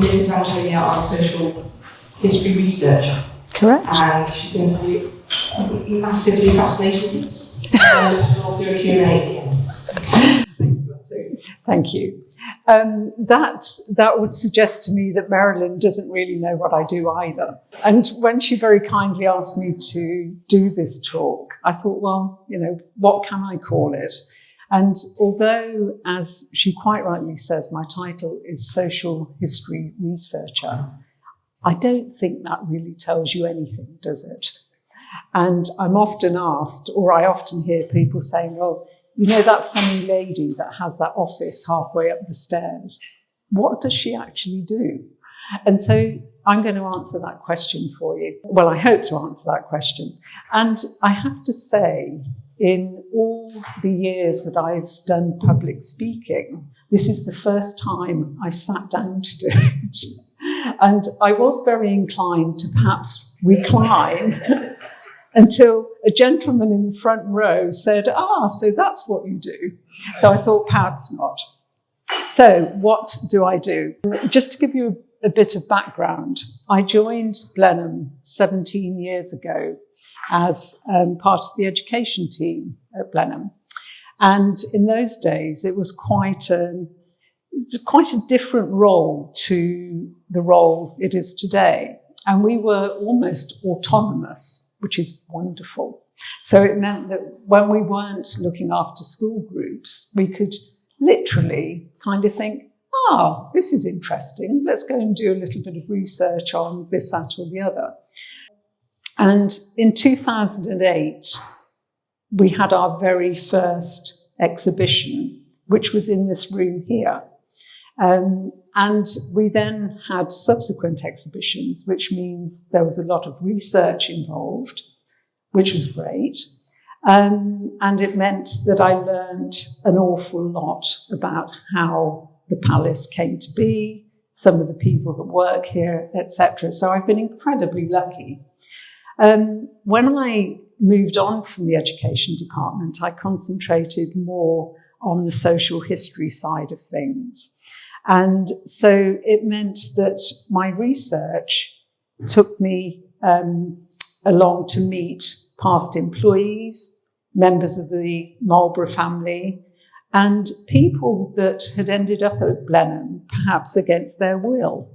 this is Antonia, our social history researcher. Correct. And she's going to tell you massively fascinating things. We'll do a Q&A at the end. Thank you. That would suggest to me that Marilyn doesn't really know what I do either. And when she very kindly asked me to do this talk, I thought, well, what can I call it? And although, as she quite rightly says, my title is Social History Researcher, I don't think that really tells you anything, does it? And I'm often asked, or I often hear people saying, well, that funny lady that has that office halfway up the stairs, what does she actually do? And so I'm going to answer that question for you. Well, I hope to answer that question. And I have to say, in all the years that I've done public speaking, this is the first time I've sat down to do it. And I was very inclined to perhaps recline until a gentleman in the front row said, so that's what you do. So I thought, perhaps not. So what do I do? Just to give you a bit of background, I joined Blenheim 17 years ago as part of the education team at Blenheim. And in those days, it was quite a different role to the role it is today. And we were almost autonomous, which is wonderful. So it meant that when we weren't looking after school groups, we could literally kind of think, this is interesting. Let's go and do a little bit of research on this, that, or the other. And in 2008, we had our very first exhibition, which was in this room here. And we then had subsequent exhibitions, which means there was a lot of research involved, which was great. And it meant that I learned an awful lot about how the palace came to be, some of the people that work here, etc. So I've been incredibly lucky. When I moved on from the education department, I concentrated more on the social history side of things. And so it meant that my research took me along to meet past employees, members of the Marlborough family, and people that had ended up at Blenheim, perhaps against their will.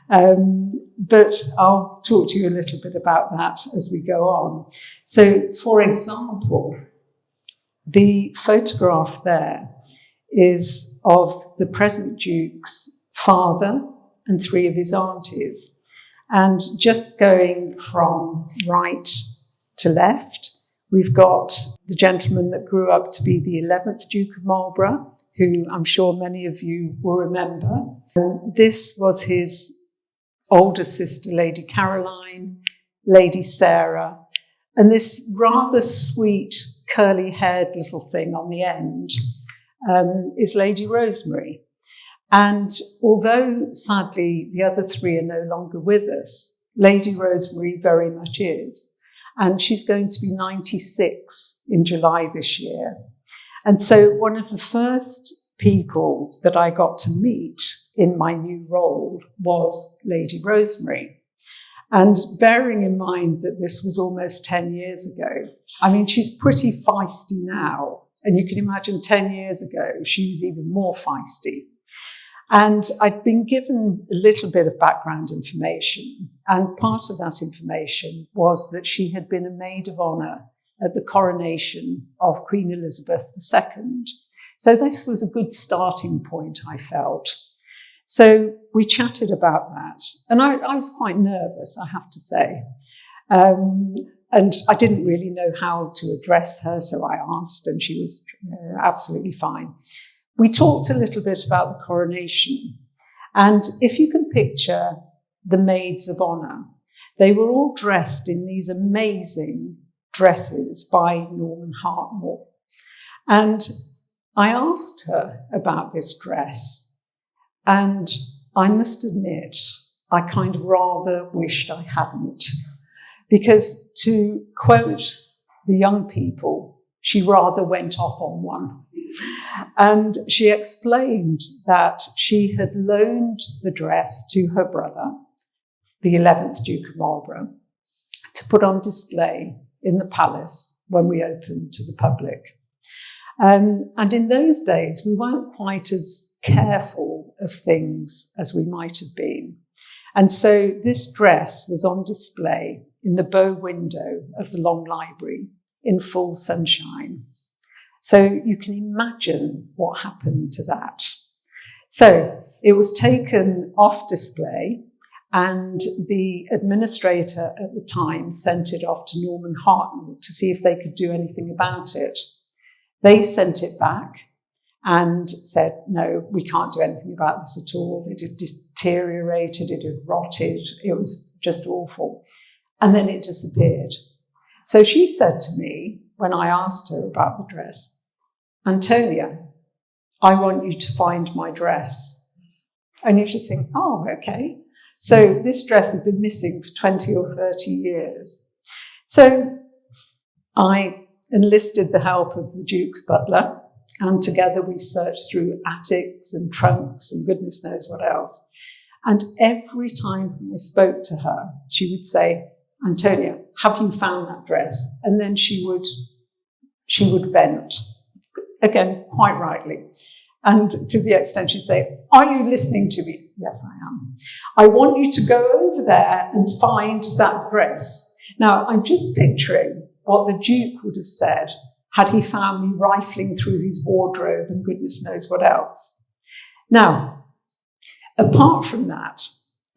But I'll talk to you a little bit about that as we go on. So, for example, the photograph there is of the present Duke's father and three of his aunties. And just going from right to left, we've got the gentleman that grew up to be the 11th Duke of Marlborough, who I'm sure many of you will remember. This was his older sister, Lady Caroline, Lady Sarah, and this rather sweet curly-haired little thing on the end is Lady Rosemary. And although, sadly, the other three are no longer with us, Lady Rosemary very much is. And she's going to be 96 in July this year. And so one of the first people that I got to meet in my new role was Lady Rosemary. And bearing in mind that this was almost 10 years ago, I mean, she's pretty feisty now. And you can imagine 10 years ago, she was even more feisty. And I'd been given a little bit of background information. And part of that information was that she had been a maid of honour at the coronation of Queen Elizabeth II. So this was a good starting point, I felt. So we chatted about that. And I was quite nervous, I have to say. And I didn't really know how to address her, so I asked, and she was absolutely fine. We talked a little bit about the coronation. And if you can picture the maids of honour, they were all dressed in these amazing dresses by Norman Hartnell. And I asked her about this dress, and I must admit, I kind of rather wished I hadn't. Because to quote the young people, she rather went off on one. And she explained that she had loaned the dress to her brother, the 11th Duke of Marlborough, to put on display in the palace when we opened to the public. And in those days, we weren't quite as careful of things as we might have been. And so this dress was on display in the bow window of the Long Library in full sunshine. So you can imagine what happened to that. So it was taken off display, and the administrator at the time sent it off to Norman Hartnell to see if they could do anything about it. They sent it back and said, no, we can't do anything about this at all. It had deteriorated, it had rotted, it was just awful. And then it disappeared. So she said to me, when I asked her about the dress, Antonia, I want you to find my dress. And you just think, oh, okay. So this dress has been missing for 20 or 30 years. So I enlisted the help of the Duke's butler, and together we searched through attics and trunks and goodness knows what else. And every time I spoke to her, she would say, Antonia, have you found that dress? And then she would vent, again, quite rightly. And to the extent she'd say, are you listening to me? Yes, I am. I want you to go over there and find that dress. Now, I'm just picturing what the Duke would have said had he found me rifling through his wardrobe and goodness knows what else. Now, apart from that,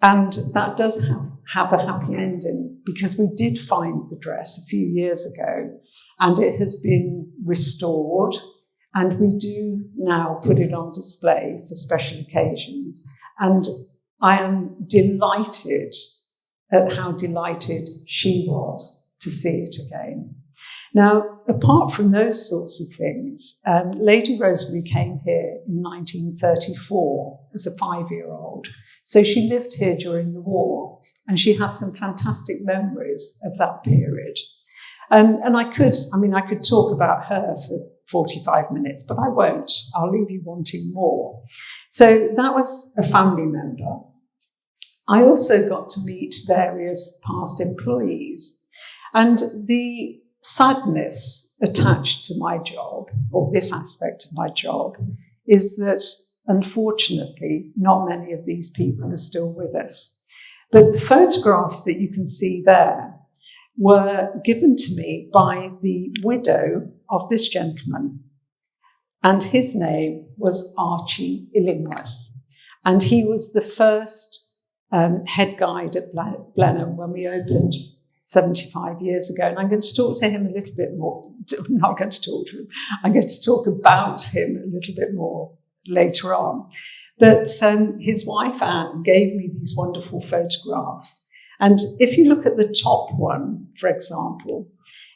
and that does have a happy ending, because we did find the dress a few years ago, and it has been restored, and we do now put it on display for special occasions. And I am delighted at how delighted she was to see it again. Now, apart from those sorts of things, Lady Rosemary came here in 1934 as a 5-year-old. So she lived here during the war, and she has some fantastic memories of that period. And I could talk about her for 45 minutes, but I won't. I'll leave you wanting more. So that was a family member. I also got to meet various past employees, and the sadness attached to my job, or this aspect of my job, is that unfortunately not many of these people are still with us. But the photographs that you can see there were given to me by the widow of this gentleman, and his name was Archie Illingworth, and he was the first head guide at Blenheim when we opened 75 years ago. And I'm going to talk to him a little bit more. I'm not going to talk to him. I'm going to talk about him a little bit more later on. But his wife, Anne, gave me these wonderful photographs. And if you look at the top one, for example,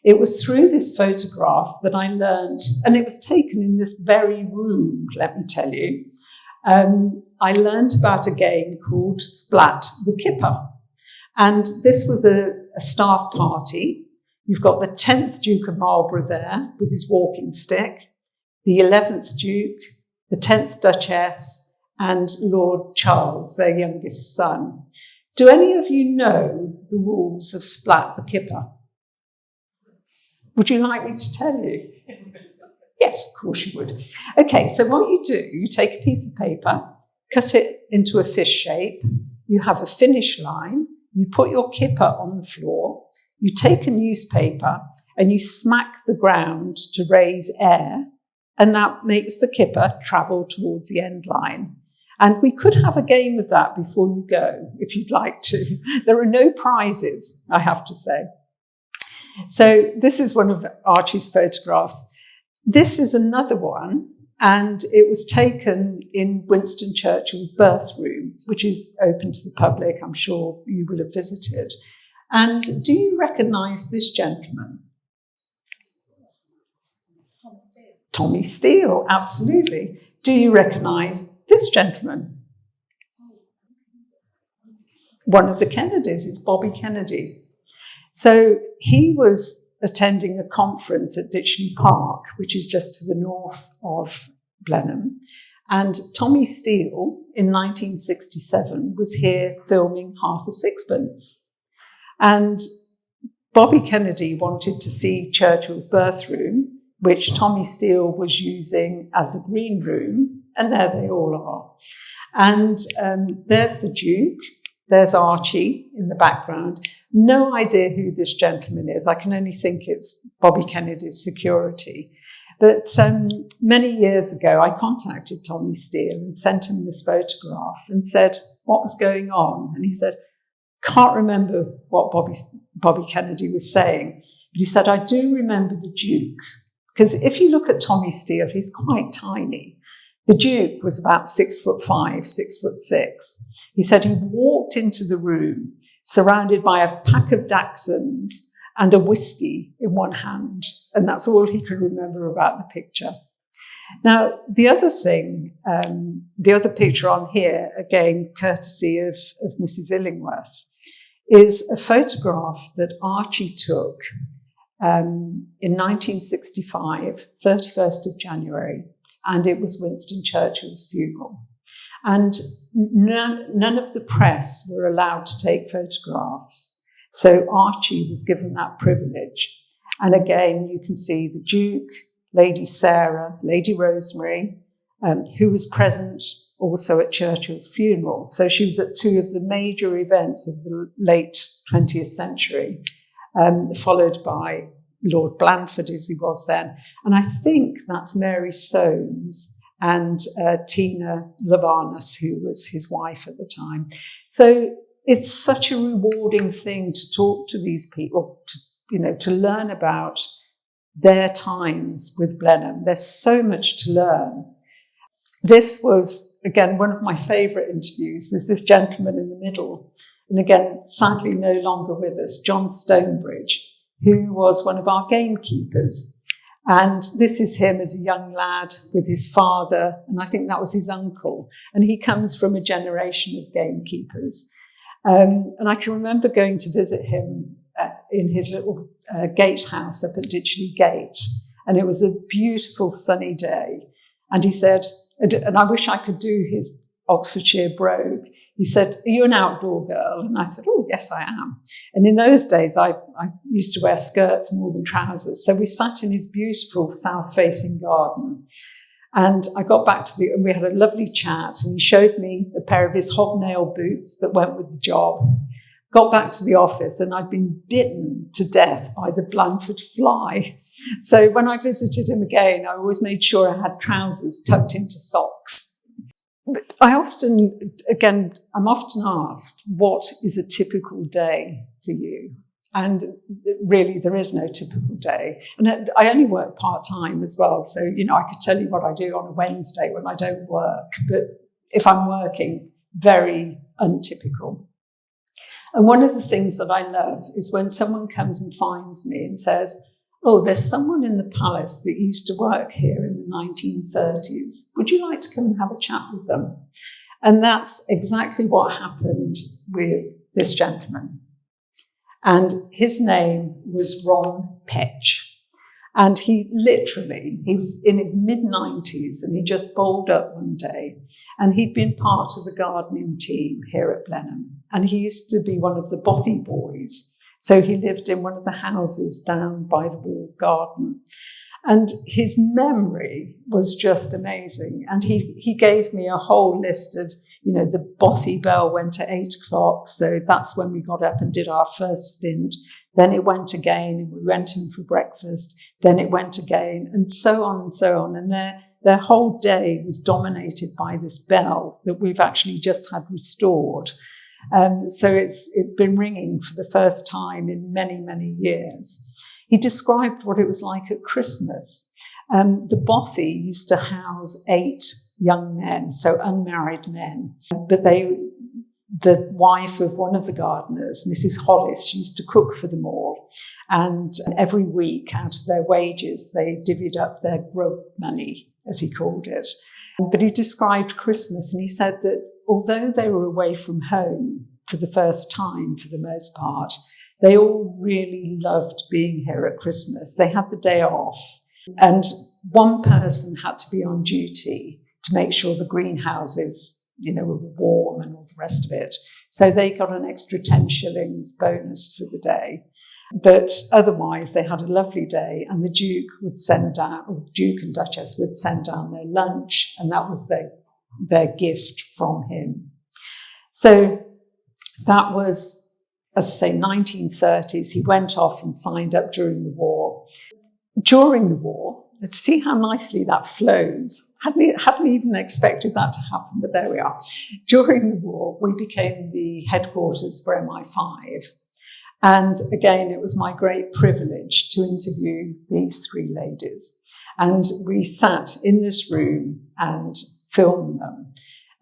it was through this photograph that I learned, and it was taken in this very room, let me tell you. I learned about a game called Splat the Kipper. And this was a staff party. You've got the 10th Duke of Marlborough there with his walking stick, the 11th Duke, the 10th Duchess, and Lord Charles, their youngest son. Do any of you know the rules of Splat the Kipper? Would you like me to tell you? Yes, of course you would. Okay, so what you do, you take a piece of paper, cut it into a fish shape, you have a finish line, you put your kipper on the floor, you take a newspaper and you smack the ground to raise air, and that makes the kipper travel towards the end line. And we could have a game of that before you go, if you'd like to. There are no prizes, I have to say. So this is one of Archie's photographs. This is another one, and it was taken in Winston Churchill's birth room, which is open to the public. I'm sure you will have visited. And do you recognise this gentleman? Tommy Steele, absolutely. Do you recognise this gentleman? One of the Kennedys, it's Bobby Kennedy. So he was attending a conference at Ditchley Park, which is just to the north of Blenheim. And Tommy Steele in 1967 was here filming Half a Sixpence. And Bobby Kennedy wanted to see Churchill's birth room, which Tommy Steele was using as a green room, and there they all are. And there's the Duke, there's Archie in the background. No idea who this gentleman is. I can only think it's Bobby Kennedy's security. But many years ago, I contacted Tommy Steele and sent him this photograph and said, what was going on? And he said, can't remember what Bobby Kennedy was saying. But he said, I do remember the Duke. Because if you look at Tommy Steele, he's quite tiny. The Duke was about 6'5", 6'6". He said he walked into the room surrounded by a pack of Dachshunds and a whiskey in one hand. And that's all he could remember about the picture. Now, the other thing, the other picture on here, again, courtesy of Mrs. Illingworth, is a photograph that Archie took in 1965, 31st of January, and it was Winston Churchill's funeral. And none of the press were allowed to take photographs. So Archie was given that privilege. And again, you can see the Duke, Lady Sarah, Lady Rosemary, who was present also at Churchill's funeral. So she was at two of the major events of the late 20th century, followed by Lord Blandford, as he was then. And I think that's Mary Soames and Tina Lavanus, who was his wife at the time. So it's such a rewarding thing to talk to these people, to learn about their times with Blenheim. There's so much to learn. This was, again, one of my favourite interviews was this gentleman in the middle. And again, sadly no longer with us, John Stonebridge, who was one of our gamekeepers. And this is him as a young lad with his father, and I think that was his uncle. And he comes from a generation of gamekeepers. And I can remember going to visit him in his little gatehouse up at Ditchley Gate. And it was a beautiful sunny day. And he said, and I wish I could do his Oxfordshire brogue. He said, are you an outdoor girl? And I said, oh, yes, I am. And in those days, I used to wear skirts more than trousers. So we sat in his beautiful south-facing garden. And I got back to and we had a lovely chat. And he showed me a pair of his hobnail boots that went with the job. Got back to the office and I'd been bitten to death by the Blandford fly. So when I visited him again, I always made sure I had trousers tucked into socks. I'm often asked, what is a typical day for you? And really, there is no typical day. And I only work part-time as well. So, I could tell you what I do on a Wednesday when I don't work. But if I'm working, very untypical. And one of the things that I love is when someone comes and finds me and says, oh, there's someone in the palace that used to work here in the 1930s. Would you like to come and have a chat with them? And that's exactly what happened with this gentleman. And his name was Ron Petch. And he was in his mid-90s and he just bowled up one day. And he'd been part of the gardening team here at Blenheim. And he used to be one of the bothy boys. So he lived in one of the houses down by the walled garden. And his memory was just amazing. And he gave me a whole list of, the bothy bell went at 8:00. So that's when we got up and did our first stint. Then it went again and we went in for breakfast. Then it went again and so on and so on. And their whole day was dominated by this bell that we've actually just had restored. So it's been ringing for the first time in many, many years. He described what it was like at Christmas. The bothy used to house 8 young men, so unmarried men. But the wife of one of the gardeners, Mrs. Hollis, used to cook for them all. And every week, out of their wages, they divvied up their grub money, as he called it. But he described Christmas and he said that although they were away from home for the first time, for the most part, they all really loved being here at Christmas. They had the day off. And one person had to be on duty to make sure the greenhouses, were warm and all the rest of it. So they got an extra 10 shillings bonus for the day. But otherwise, they had a lovely day, and the Duke and Duchess would send down their lunch, and that was their gift from him. So that was, as I say, 1930s. He went off and signed up during the war. During the war, let's see how nicely that flows. Hadn't even expected that to happen, but there we are. During the war, we became the headquarters for MI5. And again, it was my great privilege to interview these three ladies. And we sat in this room and filmed them.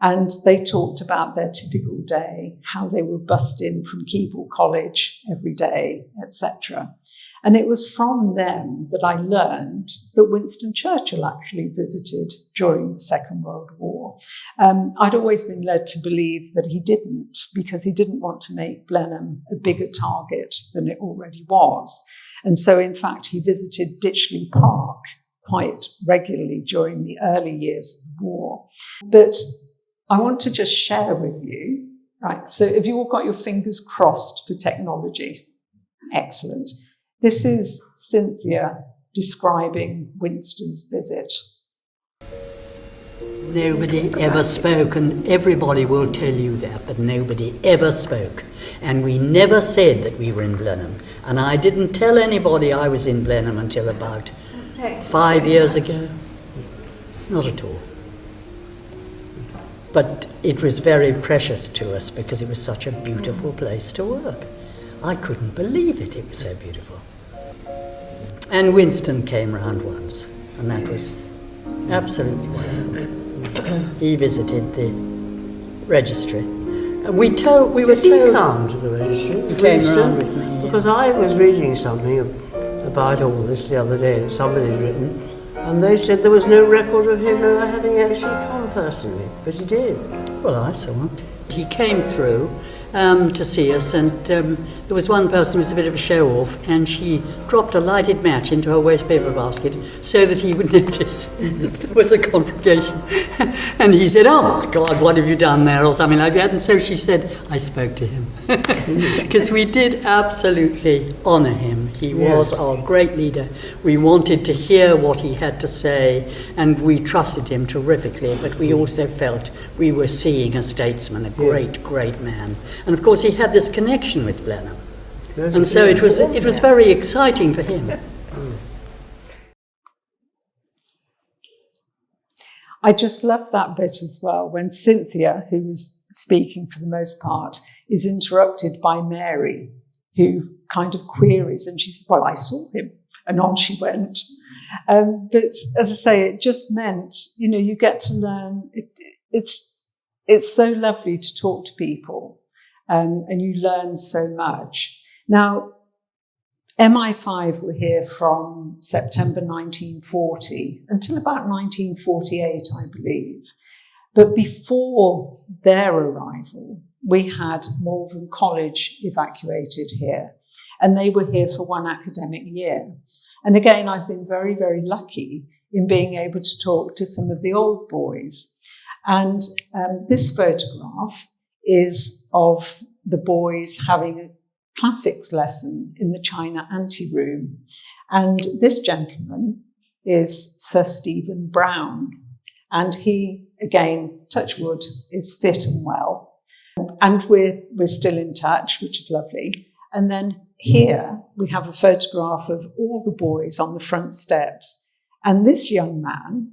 And they talked about their typical day, how they were bussed in from Keble College every day, etc. And it was from them that I learned that Winston Churchill actually visited during the Second World War. I'd always been led to believe that he didn't, because he didn't want to make Blenheim a bigger target than it already was. And so, in fact, he visited Ditchley Park quite regularly during the early years of the war. But I want to just share with you, right, so have you all got your fingers crossed for technology? Excellent. This is Cynthia describing Winston's visit. Nobody ever spoke, and everybody will tell you that nobody ever spoke. And we never said that we were in Blenheim. And I didn't tell anybody I was in Blenheim until about 5 years ago. Not at all. But it was very precious to us because it was such a beautiful place to work. I couldn't believe it was so beautiful. And Winston came round once, and that was absolutely wonderful. He visited the registry. And we were told... Did he come to the registry? He came round with me. Yeah. Because I was reading something about all this the other day that somebody had written, and they said there was no record of him ever having actually come personally, but he did. Well, I saw him. He came through to see us, and there was one person who was a bit of a show-off, and she dropped a lighted match into her wastepaper basket so that he would notice that there was a congregation. And he said, "Oh my God, what have you done there?" or something like that. And so she said, "I spoke to him." Because we did absolutely honour him. He was our great leader. We wanted to hear what he had to say, and we trusted him terrifically, but we also felt we were seeing a statesman, a great, great man. And of course he had this connection with Blenheim. And so it was very exciting for him. I just love that bit as well, when Cynthia, who was speaking for the most part, is interrupted by Mary, who kind of queries, and she said, "Well, I saw him," and on she went. But as I say, it just meant, you get to learn. It's so lovely to talk to people, and you learn so much. Now, MI5 were here from September 1940 until about 1948, I believe. But before their arrival, we had Malvern College evacuated here, and they were here for one academic year. And again, I've been very, very lucky in being able to talk to some of the old boys. And this photograph is of the boys having a classics lesson in the China anteroom. And this gentleman is Sir Stephen Brown. And he, again, touch wood, is fit and well. And we're still in touch, which is lovely. And then here we have a photograph of all the boys on the front steps. And this young man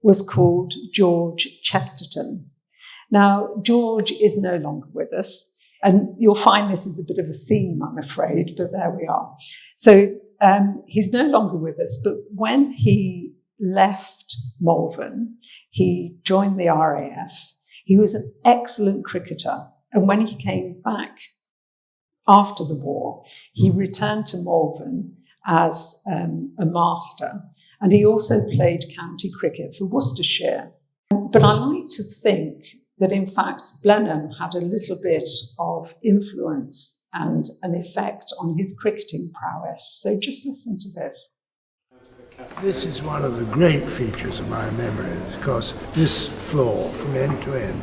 was called George Chesterton. Now, George is no longer with us. And you'll find this is a bit of a theme, I'm afraid, but there we are. So he's no longer with us, but when he left Malvern, he joined the RAF. He was an excellent cricketer. And when he came back after the war, he returned to Malvern as a master. And he also played county cricket for Worcestershire. But I like to think that in fact Blenheim had a little bit of influence and an effect on his cricketing prowess. So just listen to this. This is one of the great features of my memories, because this floor, from end to end,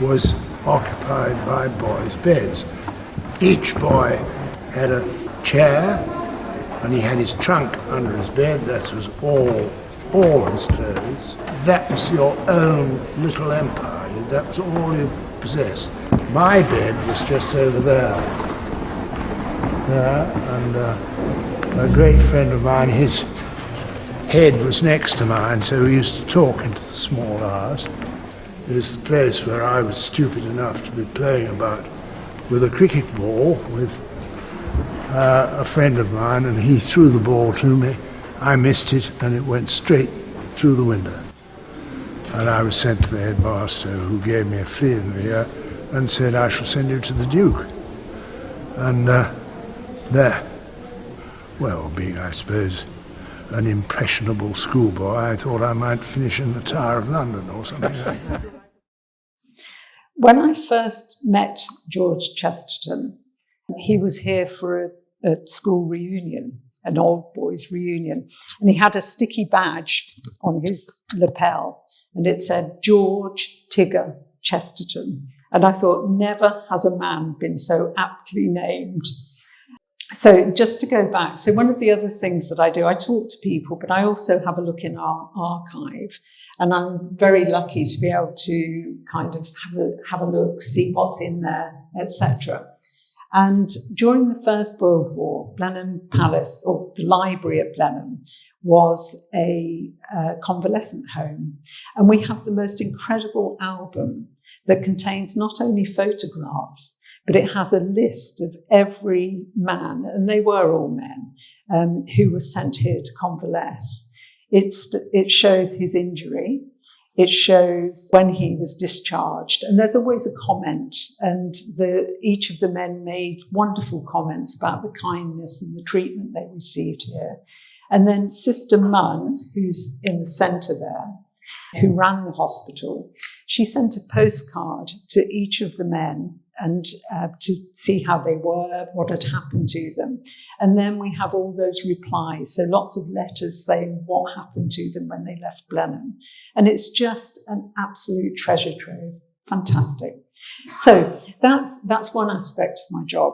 was occupied by boys' beds. Each boy had a chair, and he had his trunk under his bed. That was all his clothes. That was your own little empire. That was all you possessed. My bed was just over there. And a great friend of mine, his head was next to mine, so we used to talk into the small hours. There's the place where I was stupid enough to be playing about with a cricket ball with a friend of mine, and he threw the ball to me. I missed it, and it went straight through the window. And I was sent to the headmaster, who gave me a flea in the ear and said, "I shall send you to the Duke." And there, well, being, I suppose, an impressionable schoolboy, I thought I might finish in the Tower of London or something like that. When I first met George Chesterton, he was here for a school reunion, an old boys reunion, and he had a sticky badge on his lapel, and it said, "George Tigger Chesterton." And I thought, never has a man been so aptly named. So just to go back, so one of the other things that I do, I talk to people, but I also have a look in our archive. And I'm very lucky to be able to kind of have a look, see what's in there, etc. And during the First World War, Blenheim Palace, or the library at Blenheim, was a convalescent home. And we have the most incredible album that contains not only photographs, but it has a list of every man, and they were all men, who was sent here to convalesce. It shows his injury. It shows when he was discharged. And there's always a comment, and each of the men made wonderful comments about the kindness and the treatment they received here. And then Sister Munn, who's in the centre there, who ran the hospital, she sent a postcard to each of the men and to see how they were, what had happened to them. And then we have all those replies, so lots of letters saying what happened to them when they left Blenheim. And it's just an absolute treasure trove. Fantastic. So that's one aspect of my job.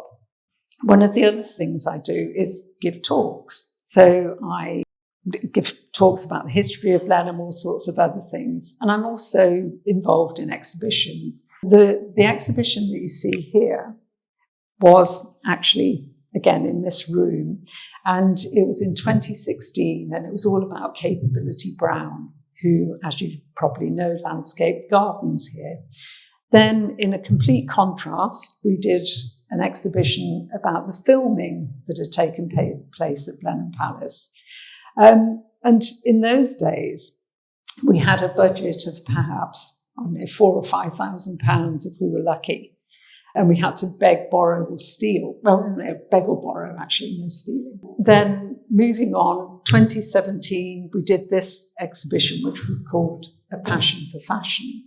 One of the other things I do is give talks. So I give talks about the history of Blenheim, all sorts of other things. And I'm also involved in exhibitions. The exhibition that you see here was actually, again, in this room. And it was in 2016, and it was all about Capability Brown, who, as you probably know, landscaped gardens here. Then, in a complete contrast, we did an exhibition about the filming that had taken place at Blenheim Palace. And in those days, we had a budget of perhaps, I don't know, £4,000 or £5,000 if we were lucky. And we had to beg, borrow or steal. Well, no, beg or borrow, actually, no stealing. Then moving on, 2017, we did this exhibition, which was called A Passion for Fashion.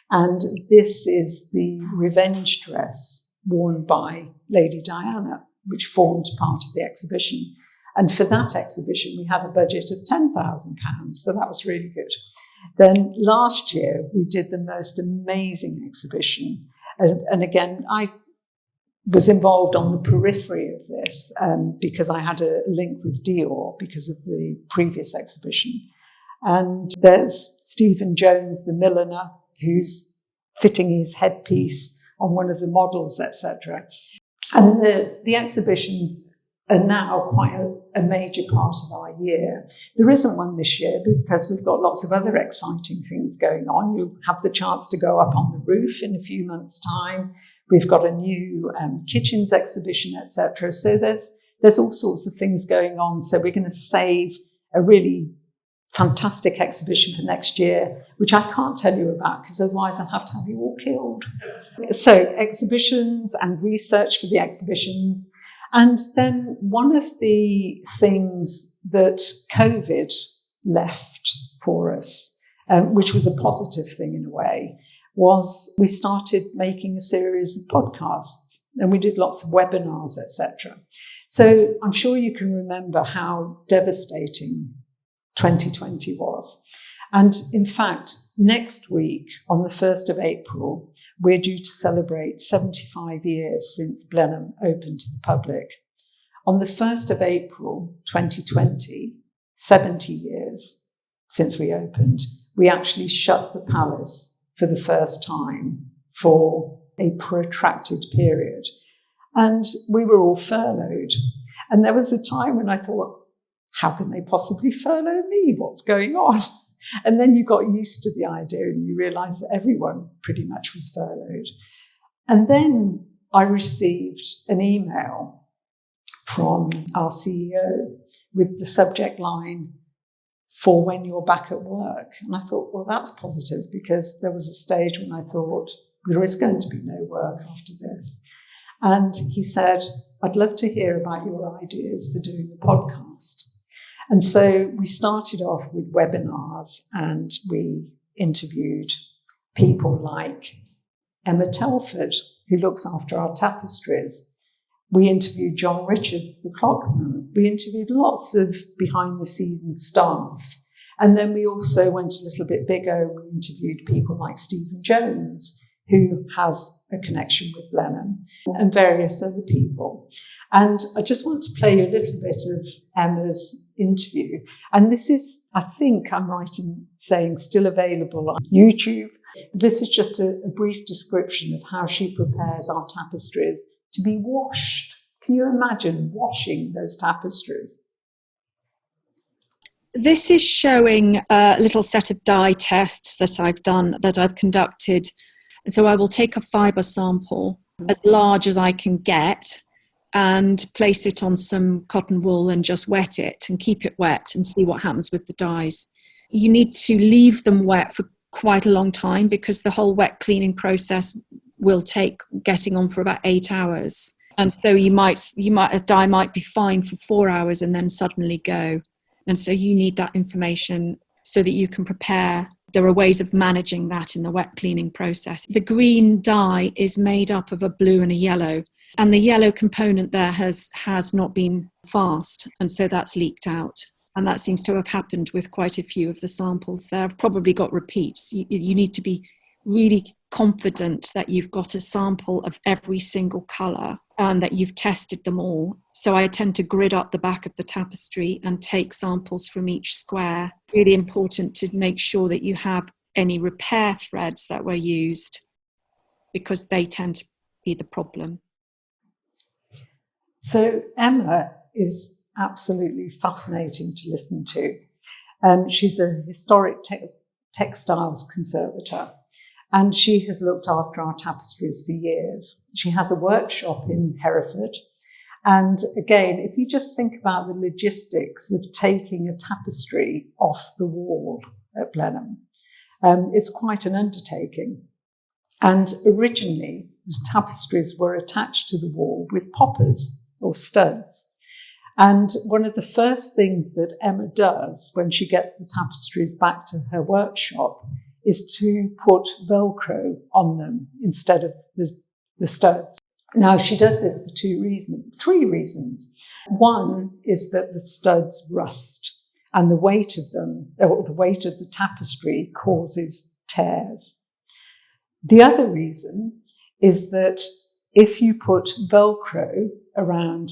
And this is the revenge dress worn by Lady Diana, which formed part of the exhibition. And for that exhibition, we had a budget of £10,000, so that was really good. Then last year, we did the most amazing exhibition. And again, I was involved on the periphery of this because I had a link with Dior because of the previous exhibition. And there's Stephen Jones, the milliner, who's fitting his headpiece on one of the models, etc. And the exhibitions are now quite a major part of our year. There isn't one this year because we've got lots of other exciting things going on. You'll have the chance to go up on the roof in a few months' time. We've got a new kitchens exhibition, etc. So there's all sorts of things going on. So we're going to save a really fantastic exhibition for next year, which I can't tell you about because otherwise I'll have to have you all killed. So exhibitions and research for the exhibitions. And then one of the things that COVID left for us, which was a positive thing in a way, was we started making a series of podcasts and we did lots of webinars, etc. So I'm sure you can remember how devastating 2020 was. And in fact, next week, on the 1st of April, we're due to celebrate 75 years since Blenheim opened to the public. On the 1st of April 2020, 70 years since we opened, we actually shut the palace for the first time for a protracted period. And we were all furloughed. And there was a time when I thought, how can they possibly furlough me? What's going on? And then you got used to the idea and you realised that everyone pretty much was furloughed. And then I received an email from our CEO with the subject line, "For when you're back at work." And I thought, well, that's positive, because there was a stage when I thought there is going to be no work after this. And he said, "I'd love to hear about your ideas for doing the podcast." And so we started off with webinars, and we interviewed people like Emma Telford, who looks after our tapestries. We interviewed John Richards, the clockman. We interviewed lots of behind-the-scenes staff. And then we also went a little bit bigger. We interviewed people like Stephen Jones, who has a connection with Blenheim, and various other people. And I just want to play you a little bit of Emma's interview. And this is, I think I'm right in saying, still available on YouTube. This is just a brief description of how she prepares our tapestries to be washed. Can you imagine washing those tapestries? This is showing a little set of dye tests that I've done, that I've conducted. And so I will take a fibre sample as large as I can get and place it on some cotton wool and just wet it and keep it wet and see what happens with the dyes. You need to leave them wet for quite a long time, because the whole wet cleaning process will take getting on for about 8 hours. And so a dye might be fine for 4 hours and then suddenly go. And so you need that information so that you can prepare. There are ways of managing that in the wet cleaning process. The green dye is made up of a blue and a yellow, and the yellow component there has not been fast, and so that's leaked out. And that seems to have happened with quite a few of the samples there. I've probably got repeats. You need to be really confident that you've got a sample of every single colour and that you've tested them all. So I tend to grid up the back of the tapestry and take samples from each square. Really important to make sure that you have any repair threads that were used, because they tend to be the problem. So Emma is absolutely fascinating to listen to. She's a historic textiles conservator, and she has looked after our tapestries for years. She has a workshop in Hereford. And again, if you just think about the logistics of taking a tapestry off the wall at Blenheim, it's quite an undertaking. And originally, the tapestries were attached to the wall with poppers or studs. And one of the first things that Emma does when she gets the tapestries back to her workshop is to put Velcro on them instead of the studs. Now, she does this for three reasons. One is that the studs rust, and the weight of them, or the weight of the tapestry, causes tears. The other reason is that if you put Velcro around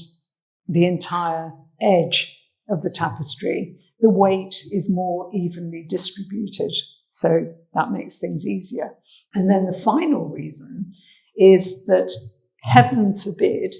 the entire edge of the tapestry, the weight is more evenly distributed. So that makes things easier. And then the final reason is that, heaven forbid,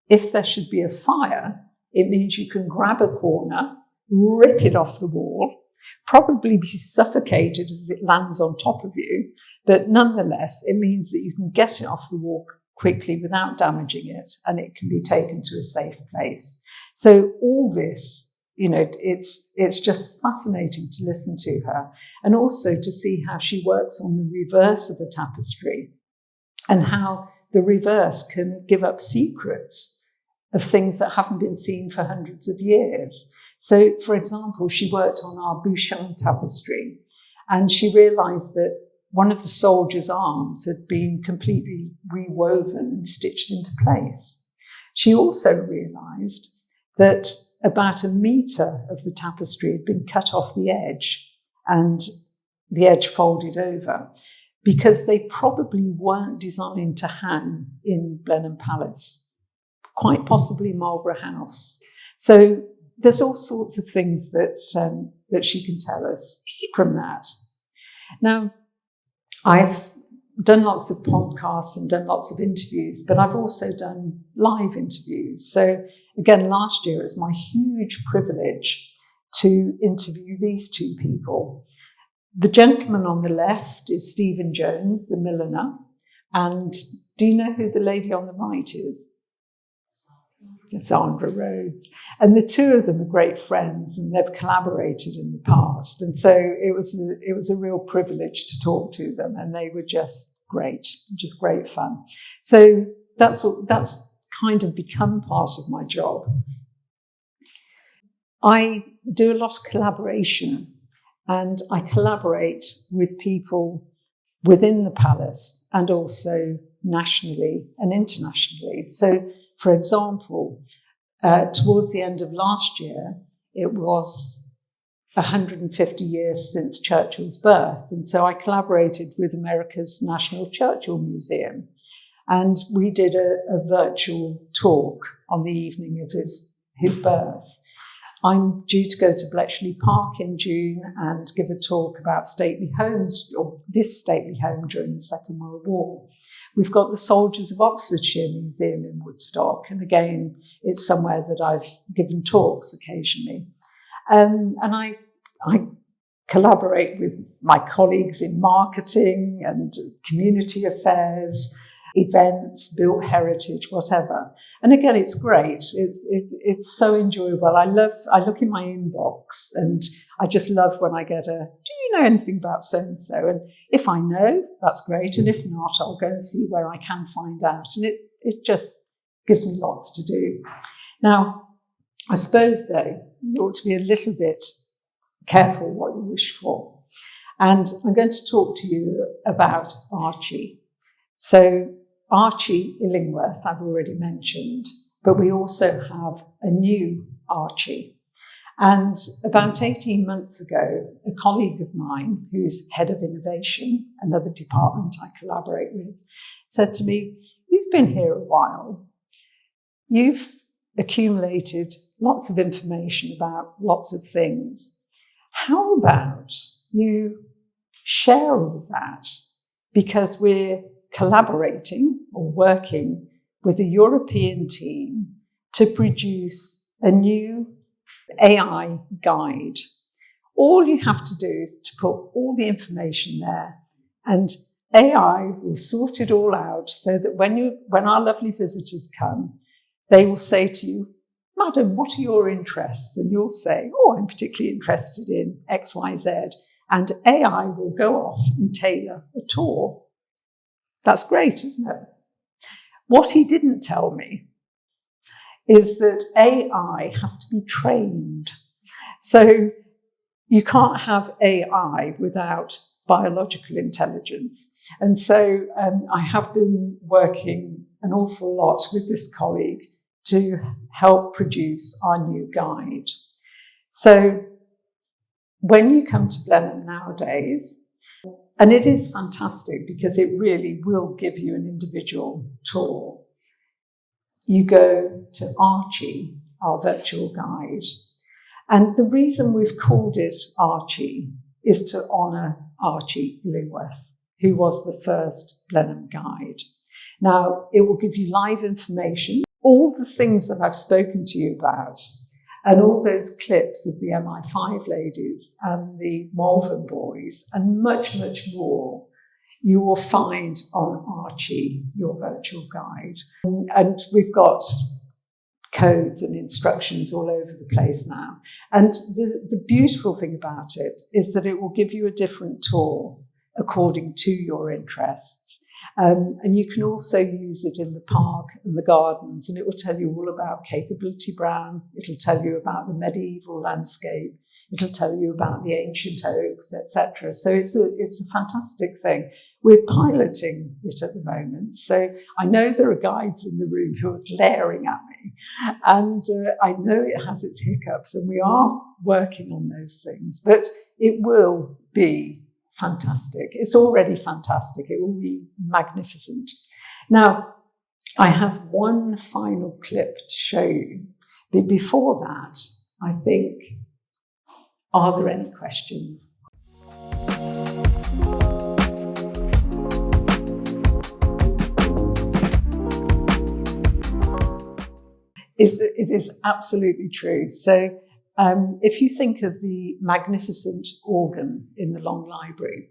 if there should be a fire, it means you can grab a corner, rip it off the wall, probably be suffocated as it lands on top of you, but nonetheless, it means that you can get it off the wall quickly without damaging it, and it can be taken to a safe place. So all this, it's just fascinating to listen to her, and also to see how she works on the reverse of the tapestry, and how the reverse can give up secrets of things that haven't been seen for hundreds of years. So, for example, she worked on our Bouchon tapestry, and she realised that one of the soldiers' arms had been completely rewoven and stitched into place. She also realised that about 1 metre of the tapestry had been cut off the edge and the edge folded over, because they probably weren't designed to hang in Blenheim Palace, quite possibly Marlborough House. So there's all sorts of things that she can tell us from that. Now, I've done lots of podcasts and done lots of interviews, but I've also done live interviews. So again, last year it was my huge privilege to interview these two people. The gentleman on the left is Stephen Jones, the milliner. And do you know who the lady on the right is? Sandra Rhodes. And the two of them are great friends, and they've collaborated in the past. And so it was a real privilege to talk to them, and they were just great fun. So that's kind of become part of my job. I do a lot of collaboration, and I collaborate with people within the palace and also nationally and internationally. So, for example, towards the end of last year, it was 150 years since Churchill's birth. And so I collaborated with America's National Churchill Museum. And we did a virtual talk on the evening of his birth. I'm due to go to Bletchley Park in June and give a talk about stately homes, or this stately home during the Second World War. We've got the Soldiers of Oxfordshire Museum in Woodstock, and again, it's somewhere that I've given talks occasionally. And I collaborate with my colleagues in marketing and community affairs, events, built heritage, whatever. And again, it's great. It's so enjoyable. I look in my inbox and I just love when I get do you know anything about so-and-so? And if I know, that's great. And if not, I'll go and see where I can find out. And it just gives me lots to do. Now, I suppose, though, you ought to be a little bit careful what you wish for. And I'm going to talk to you about Archie. So Archie Illingworth, I've already mentioned, but we also have a new Archie. And about 18 months ago, a colleague of mine, who's head of innovation, another department I collaborate with, said to me, "You've been here a while. You've accumulated lots of information about lots of things. How about you share all that? Because we're collaborating or working with a European team to produce a new AI guide. All you have to do is to put all the information there, and AI will sort it all out so that when our lovely visitors come, they will say to you, 'Madam, what are your interests?' And you'll say, 'Oh, I'm particularly interested in X, Y, Z.' And AI will go off and tailor a tour. That's great, isn't it? What he didn't tell me is that AI has to be trained. So you can't have AI without biological intelligence. And so I have been working an awful lot with this colleague to help produce our new guide. So when you come to Blenheim nowadays, and it is fantastic because it really will give you an individual tour, you go to Archie, our virtual guide. And the reason we've called it Archie is to honour Archie Illingworth, who was the first Blenheim guide. Now, it will give you live information, all the things that I've spoken to you about, and all those clips of the MI5 ladies and the Malvern boys, and much, much more, you will find on Archie, your virtual guide. And we've got codes and instructions all over the place now. And the beautiful thing about it is that it will give you a different tour according to your interests. And you can also use it in the park and the gardens, and it will tell you all about Capability Brown. It'll tell you about the medieval landscape. It'll tell you about the ancient oaks, etc. So it's a fantastic thing. We're piloting it at the moment. So I know there are guides in the room who are glaring at me, and I know it has its hiccups, and we are working on those things, but it will be fantastic. It's already fantastic. It will be magnificent. Now, I have one final clip to show you. But before that, I think, are there any questions? It is absolutely true. So if you think of the magnificent organ in the Long Library,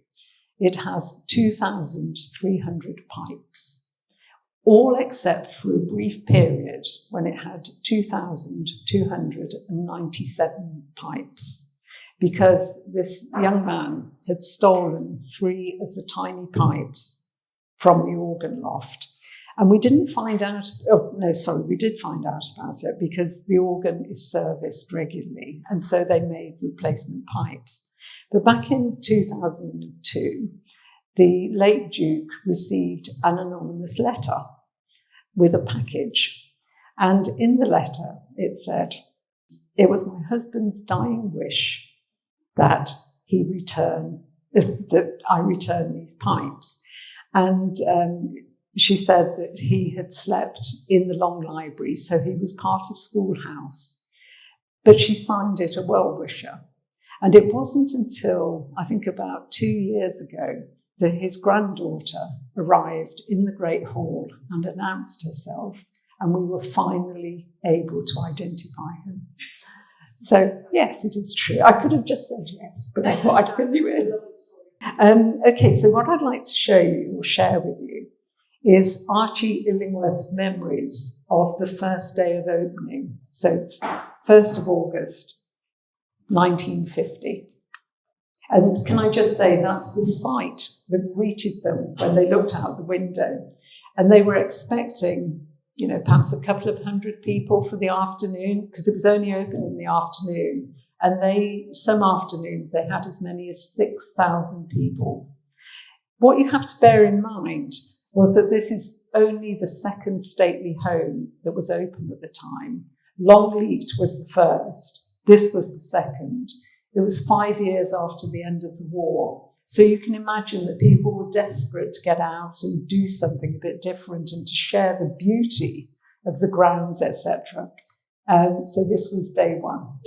it has 2,300 pipes, all except for a brief period when it had 2,297 pipes, because this young man had stolen 3 of the tiny pipes from the organ loft. And we didn't find out, we did find out about it because the organ is serviced regularly, and so they made replacement pipes. But back in 2002, the late Duke received an anonymous letter with a package. And in the letter, it said, "It was my husband's dying wish that I return these pipes." And she said that he had slept in the Long Library, so he was part of Schoolhouse. But she signed it a well-wisher. And it wasn't until, I think, about 2 years ago that his granddaughter arrived in the Great Hall and announced herself, and we were finally able to identify him. So, yes, it is true. I could have just said yes, but I thought I'd fill you in. Okay, so what I'd like to show you or share with you is Archie Illingworth's memories of the first day of opening. So 1st of August, 1950. And can I just say, that's the sight that greeted them when they looked out the window. And they were expecting, perhaps a couple of hundred people for the afternoon, because it was only open in the afternoon. And some afternoons, they had as many as 6,000 people. What you have to bear in mind was that this is only the second stately home that was open at the time. Longleat was the first. This was the second. It was 5 years after the end of the war. So you can imagine that people were desperate to get out and do something a bit different and to share the beauty of the grounds, etc. So this was day one.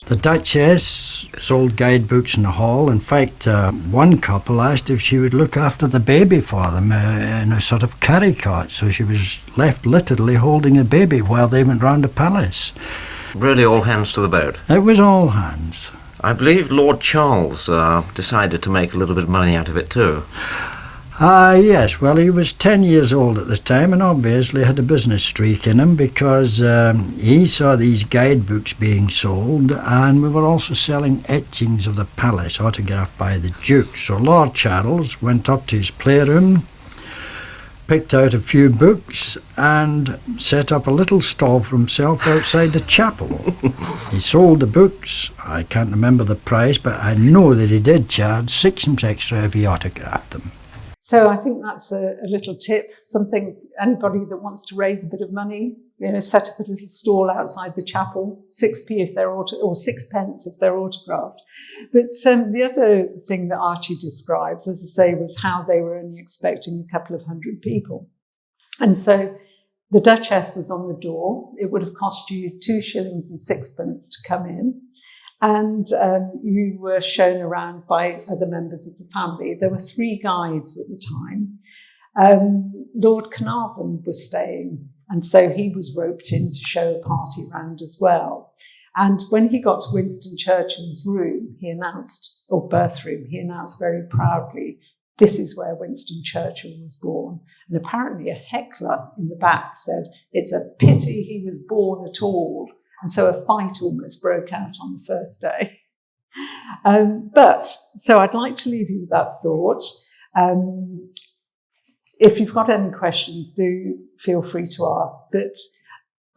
The Duchess sold guidebooks in the hall. In fact, one couple asked if she would look after the baby for them in a sort of carry cart. So she was left literally holding a baby while they went round the palace. Really all hands to the boat? It was all hands. I believe Lord Charles decided to make a little bit of money out of it too. Yes, well, he was 10 years old at the time and obviously had a business streak in him, because he saw these guidebooks being sold, and we were also selling etchings of the palace autographed by the Duke. So Lord Charles went up to his playroom, picked out a few books and set up a little stall for himself outside the chapel. He sold the books. I can't remember the price, but I know that he did charge 6 extra if he autographed them. So I think that's a little tip, something anybody that wants to raise a bit of money, set up a little stall outside the chapel, 6p if they're or 6p if they're autographed. But the other thing that Archie describes, as I say, was how they were only expecting a couple of hundred people. And so the Duchess was on the door. It would have cost you 2 shillings and 6p to come in. And you were shown around by other members of the family. There were 3 guides at the time. Lord Carnarvon was staying, and so he was roped in to show a party round as well. And when he got to Winston Churchill's room, birthroom, he announced very proudly, "This is where Winston Churchill was born." And apparently a heckler in the back said, "It's a pity he was born at all." And so a fight almost broke out on the first day. So I'd like to leave you with that thought. If you've got any questions, do feel free to ask. But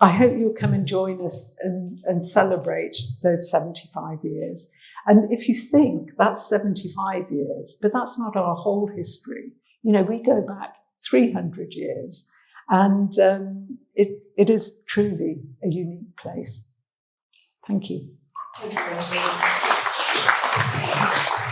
I hope you'll come and join us and celebrate those 75 years. And if you think that's 75 years, but that's not our whole history. You know, we go back 300 years, and it is truly a unique place. Thank you. Thank you.